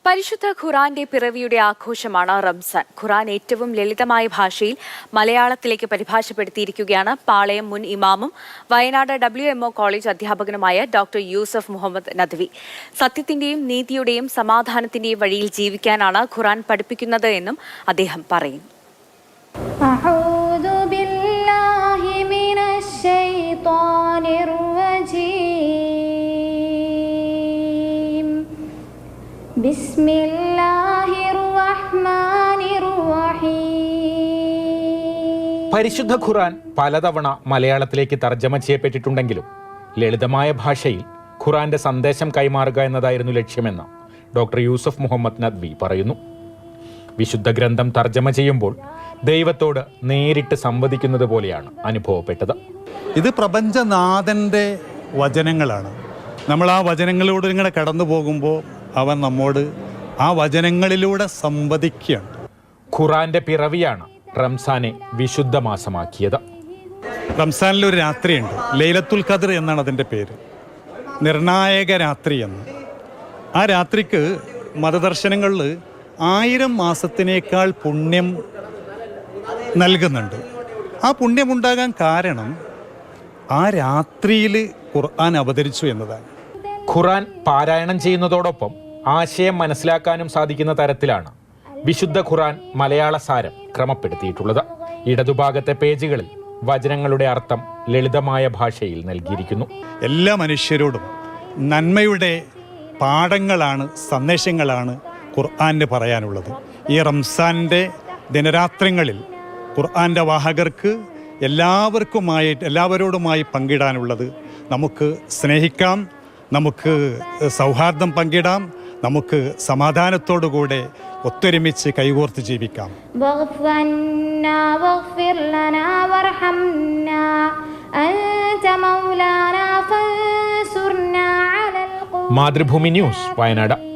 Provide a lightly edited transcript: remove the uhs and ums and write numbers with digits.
പരിശുദ്ധ ഖുറാന്റെ പിറവിയുടെ ആഘോഷമാണ് റംസാൻ. ഖുറാൻ ഏറ്റവും ലളിതമായ ഭാഷയിൽ മലയാളത്തിലേക്ക് പരിഭാഷപ്പെടുത്തിയിരിക്കുകയാണ് പാളയം മുൻ ഇമാമും വയനാട് WMO കോളേജ് അധ്യാപകനുമായ ഡോക്ടർ യൂസഫ് മുഹമ്മദ് നദ്വി. സത്യത്തിന്റെയും നീതിയുടെയും സമാധാനത്തിന്റെയും വഴിയിൽ ജീവിക്കാനാണ് ഖുറാൻ പഠിപ്പിക്കുന്നത് എന്നും അദ്ദേഹം പറയുന്നു. പരിശുദ്ധ ഖുറാൻ പലതവണ മലയാളത്തിലേക്ക് തർജ്ജമ ചെയ്യപ്പെട്ടിട്ടുണ്ടെങ്കിലും ലളിതമായ ഭാഷയിൽ ഖുറാന്റെ സന്ദേശം കൈമാറുക എന്നതായിരുന്നു ലക്ഷ്യമെന്ന് ഡോക്ടർ യൂസഫ് മുഹമ്മദ് നദ്വി പറയുന്നു. വിശുദ്ധ ഗ്രന്ഥം തർജ്ജമ ചെയ്യുമ്പോൾ ദൈവത്തോട് നേരിട്ട് സംവദിക്കുന്നത് പോലെയാണ് അനുഭവപ്പെട്ടത്. ഇത് പ്രപഞ്ചനാഥൻ്റെ വചനങ്ങളാണ്. നമ്മൾ ആ വചനങ്ങളിലൂടെ ഇങ്ങനെ കടന്നു പോകുമ്പോൾ അവൻ നമ്മോട് ആ വചനങ്ങളിലൂടെ സംവദിക്കുകയാണ്. ഖുറാന്റെ പിറവിയാണ് റംസാനെ വിശുദ്ധ മാസമാക്കിയത്. റംസാനിലൊരു രാത്രിയുണ്ട്, ലൈലത്തുൽ ഖദ്ർ എന്നാണ് അതിൻ്റെ പേര്, നിർണായക രാത്രി എന്ന്. ആ രാത്രിക്ക് മതദർശനങ്ങളിൽ 1000 മാസത്തിനേക്കാൾ പുണ്യം നൽകുന്നുണ്ട്. ആ പുണ്യമുണ്ടാകാൻ കാരണം ആ രാത്രിയിൽ ഖുർആൻ അവതരിച്ചു എന്നതാണ്. ഖുറാൻ പാരായണം ചെയ്യുന്നതോടൊപ്പം ആശയം മനസ്സിലാക്കാനും സാധിക്കുന്ന തരത്തിലാണ് വിശുദ്ധ ഖുറാൻ മലയാള സാരം ക്രമപ്പെടുത്തിയിട്ടുള്ളത്. ഇടതുഭാഗത്തെ പേജുകളിൽ വചനങ്ങളുടെ അർത്ഥം ലളിതമായ ഭാഷയിൽ നൽകിയിരിക്കുന്നു. എല്ലാ മനുഷ്യരോടും നന്മയുടെ പാഠങ്ങളാണ്, സന്ദേശങ്ങളാണ് ഖുർആന് പറയാനുള്ളത്. ഈ റംസാൻ്റെ ദിനരാത്രങ്ങളിൽ ഖുർആൻ്റെ വാഹകർക്ക് എല്ലാവരോടുമായി പങ്കിടാനുള്ളത്, നമുക്ക് സ്നേഹിക്കാം, നമുക്ക് സൗഹാർദ്ദം പങ്കിടാം, നമുക്ക് സമാധാനത്തോടുകൂടെ ഒത്തൊരുമിച്ച് കൈകോർത്ത് ജീവിക്കാം. മാതൃഭൂമി ന്യൂസ്, വയനാട്.